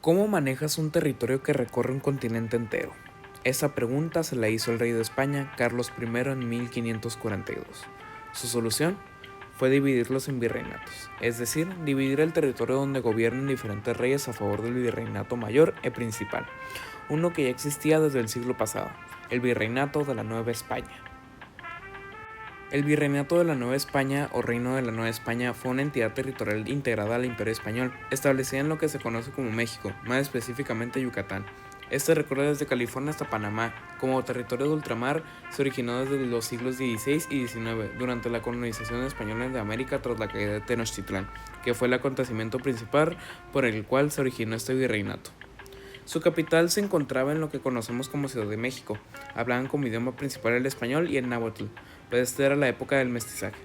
¿Cómo manejas un territorio que recorre un continente entero? Esa pregunta se la hizo el rey de España, Carlos I, en 1542. Su solución fue dividirlos en virreinatos, es decir, dividir el territorio donde gobiernan diferentes reyes a favor del virreinato mayor y principal, uno que ya existía desde el siglo pasado, el virreinato de la Nueva España. El Virreinato de la Nueva España o Reino de la Nueva España fue una entidad territorial integrada al Imperio Español, establecida en lo que se conoce como México, más específicamente Yucatán. Este recorre desde California hasta Panamá. Como territorio de ultramar, se originó desde los siglos XVI y XIX, durante la colonización española de América tras la caída de Tenochtitlán, que fue el acontecimiento principal por el cual se originó este virreinato. Su capital se encontraba en lo que conocemos como Ciudad de México. Hablaban como idioma principal el español y el náhuatl, pues esta era la época del mestizaje.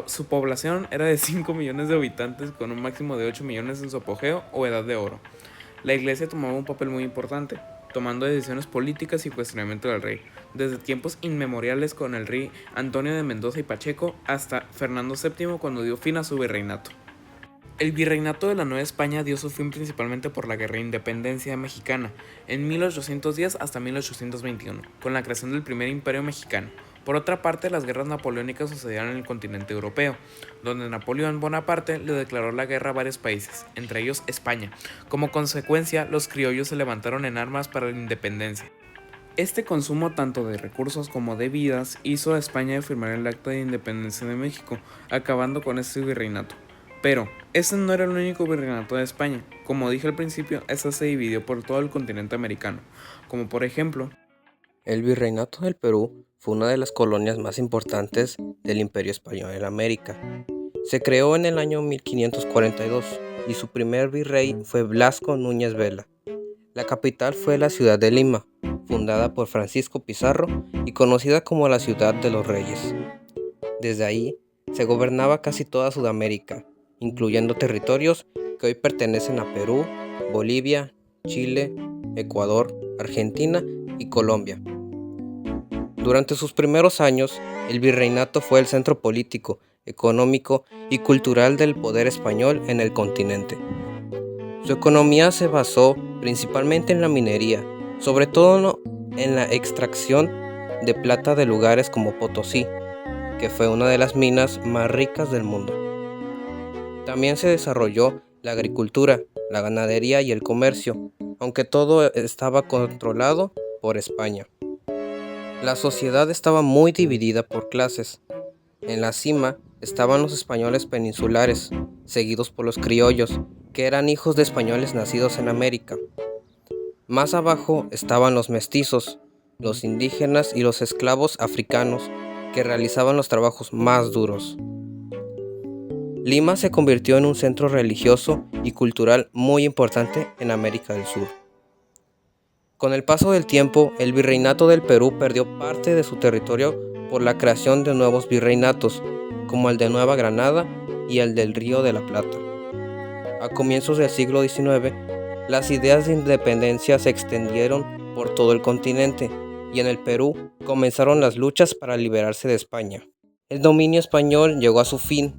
Su población era de 5 millones de habitantes, con un máximo de 8 millones en su apogeo o edad de oro. La iglesia tomaba un papel muy importante, tomando decisiones políticas y cuestionamiento del rey, desde tiempos inmemoriales con el rey Antonio de Mendoza y Pacheco hasta Fernando VII cuando dio fin a su virreinato. El virreinato de la Nueva España dio su fin principalmente por la Guerra de Independencia Mexicana, en 1810 hasta 1821, con la creación del primer imperio mexicano. Por otra parte, las guerras napoleónicas sucedieron en el continente europeo, donde Napoleón Bonaparte le declaró la guerra a varios países, entre ellos España. Como consecuencia, los criollos se levantaron en armas para la independencia. Este consumo tanto de recursos como de vidas hizo a España firmar el Acta de Independencia de México, acabando con este virreinato. Pero, ese no era el único virreinato de España. Como dije al principio, este se dividió por todo el continente americano, como por ejemplo, el Virreinato del Perú fue una de las colonias más importantes del Imperio Español en América. Se creó en el año 1542 y su primer virrey fue Blasco Núñez Vela. La capital fue la ciudad de Lima, fundada por Francisco Pizarro y conocida como la Ciudad de los Reyes. Desde ahí se gobernaba casi toda Sudamérica, incluyendo territorios que hoy pertenecen a Perú, Bolivia, Chile, Ecuador, Argentina y Colombia. Durante sus primeros años, el virreinato fue el centro político, económico y cultural del poder español en el continente. Su economía se basó principalmente en la minería, sobre todo en la extracción de plata de lugares como Potosí, que fue una de las minas más ricas del mundo. También se desarrolló la agricultura, la ganadería y el comercio, aunque todo estaba controlado por España. La sociedad estaba muy dividida por clases. En la cima estaban los españoles peninsulares, seguidos por los criollos, que eran hijos de españoles nacidos en América. Más abajo estaban los mestizos, los indígenas y los esclavos africanos, que realizaban los trabajos más duros. Lima se convirtió en un centro religioso y cultural muy importante en América del Sur. Con el paso del tiempo, el Virreinato del Perú perdió parte de su territorio por la creación de nuevos virreinatos, como el de Nueva Granada y el del Río de la Plata. A comienzos del siglo XIX, las ideas de independencia se extendieron por todo el continente y en el Perú comenzaron las luchas para liberarse de España. El dominio español llegó a su fin.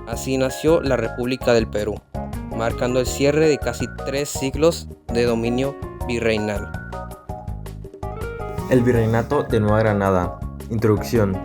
Así nació la República del Perú, marcando el cierre de casi 3 siglos de dominio virreinal. El Virreinato de Nueva Granada. Introducción.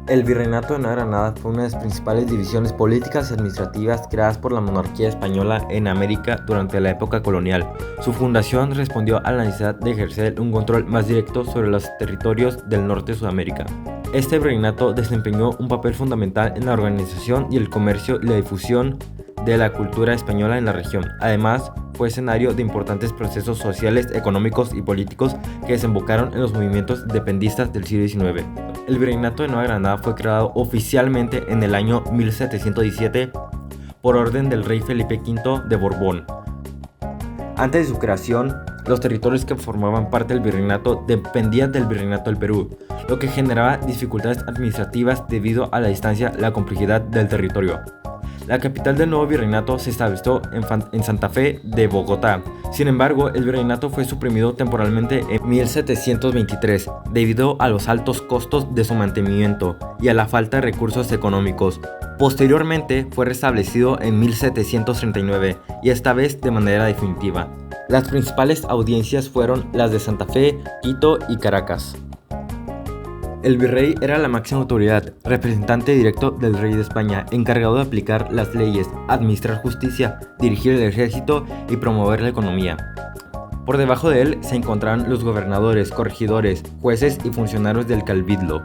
El Virreinato de Nueva Granada fue una de las principales divisiones políticas y administrativas creadas por la monarquía española en América durante la época colonial. Su fundación respondió a la necesidad de ejercer un control más directo sobre los territorios del norte de Sudamérica. Este virreinato desempeñó un papel fundamental en la organización y el comercio y la difusión de la cultura española en la región. Además, fue escenario de importantes procesos sociales, económicos y políticos que desembocaron en los movimientos independistas del siglo XIX. El Virreinato de Nueva Granada fue creado oficialmente en el año 1717 por orden del rey Felipe V de Borbón. Antes de su creación, los territorios que formaban parte del virreinato dependían del Virreinato del Perú, lo que generaba dificultades administrativas debido a la distancia y la complejidad del territorio. La capital del nuevo virreinato se estableció en Santa Fe de Bogotá. Sin embargo, el virreinato fue suprimido temporalmente en 1723 debido a los altos costos de su mantenimiento y a la falta de recursos económicos. Posteriormente fue restablecido en 1739 y esta vez de manera definitiva. Las principales audiencias fueron las de Santa Fe, Quito y Caracas. El virrey era la máxima autoridad, representante directo del rey de España, encargado de aplicar las leyes, administrar justicia, dirigir el ejército y promover la economía. Por debajo de él se encontraban los gobernadores, corregidores, jueces y funcionarios del cabildo,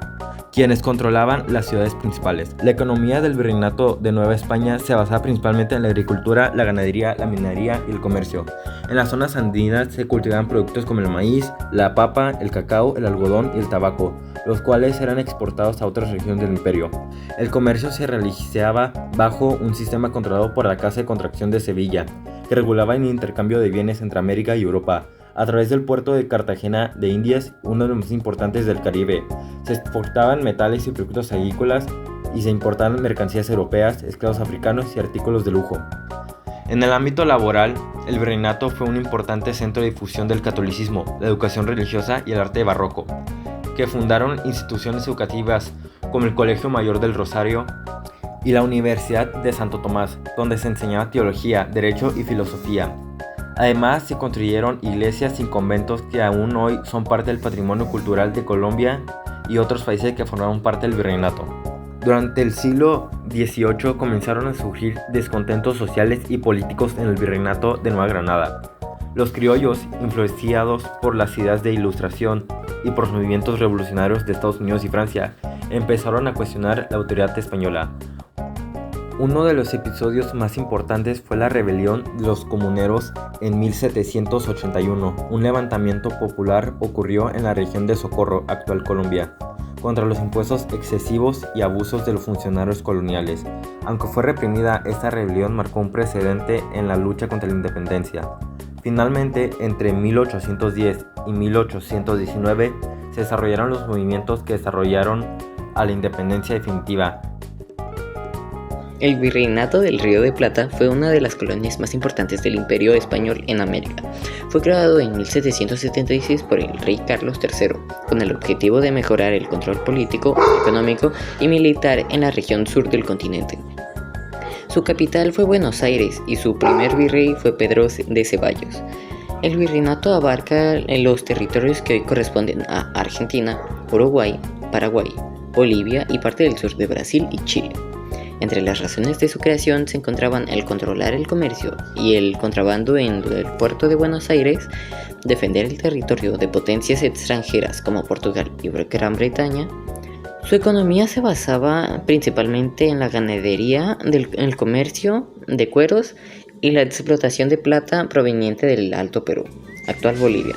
quienes controlaban las ciudades principales. La economía del virreinato de Nueva España se basaba principalmente en la agricultura, la ganadería, la minería y el comercio. En las zonas andinas se cultivaban productos como el maíz, la papa, el cacao, el algodón y el tabaco, los cuales eran exportados a otras regiones del imperio. El comercio se realizaba bajo un sistema controlado por la Casa de Contratación de Sevilla, que regulaba el intercambio de bienes entre América y Europa. A través del puerto de Cartagena de Indias, uno de los más importantes del Caribe, se exportaban metales y productos agrícolas y se importaban mercancías europeas, esclavos africanos y artículos de lujo. En el ámbito laboral, el virreinato fue un importante centro de difusión del catolicismo, la educación religiosa y el arte barroco, que fundaron instituciones educativas como el Colegio Mayor del Rosario y la Universidad de Santo Tomás, donde se enseñaba teología, derecho y filosofía. Además, se construyeron iglesias y conventos que aún hoy son parte del patrimonio cultural de Colombia y otros países que formaron parte del virreinato. Durante el siglo XVIII comenzaron a surgir descontentos sociales y políticos en el virreinato de Nueva Granada. Los criollos, influenciados por las ideas de Ilustración y por los movimientos revolucionarios de Estados Unidos y Francia, empezaron a cuestionar la autoridad española. Uno de los episodios más importantes fue la rebelión de los comuneros en 1781. Un levantamiento popular ocurrió en la región de Socorro, actual Colombia, contra los impuestos excesivos y abusos de los funcionarios coloniales. Aunque fue reprimida, esta rebelión marcó un precedente en la lucha contra la independencia. Finalmente, entre 1810 y 1819, se desarrollaron los movimientos que desarrollaron a la independencia definitiva. El Virreinato del Río de Plata fue una de las colonias más importantes del Imperio Español en América. Fue creado en 1776 por el rey Carlos III, con el objetivo de mejorar el control político, económico y militar en la región sur del continente. Su capital fue Buenos Aires y su primer virrey fue Pedro de Ceballos. El virreinato abarca los territorios que hoy corresponden a Argentina, Uruguay, Paraguay, Bolivia y parte del sur de Brasil y Chile. Entre las razones de su creación se encontraban el controlar el comercio y el contrabando en el puerto de Buenos Aires, defender el territorio de potencias extranjeras como Portugal y Gran Bretaña. Su economía se basaba principalmente en la ganadería, el comercio de cueros y la explotación de plata proveniente del Alto Perú, actual Bolivia.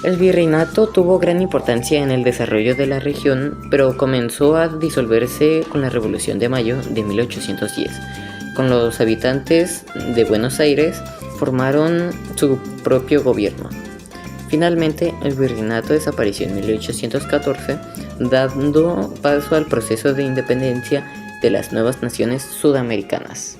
El virreinato tuvo gran importancia en el desarrollo de la región, pero comenzó a disolverse con la Revolución de Mayo de 1810. Con los habitantes de Buenos Aires formaron su propio gobierno. Finalmente, el virreinato desapareció en 1814, dando paso al proceso de independencia de las nuevas naciones sudamericanas.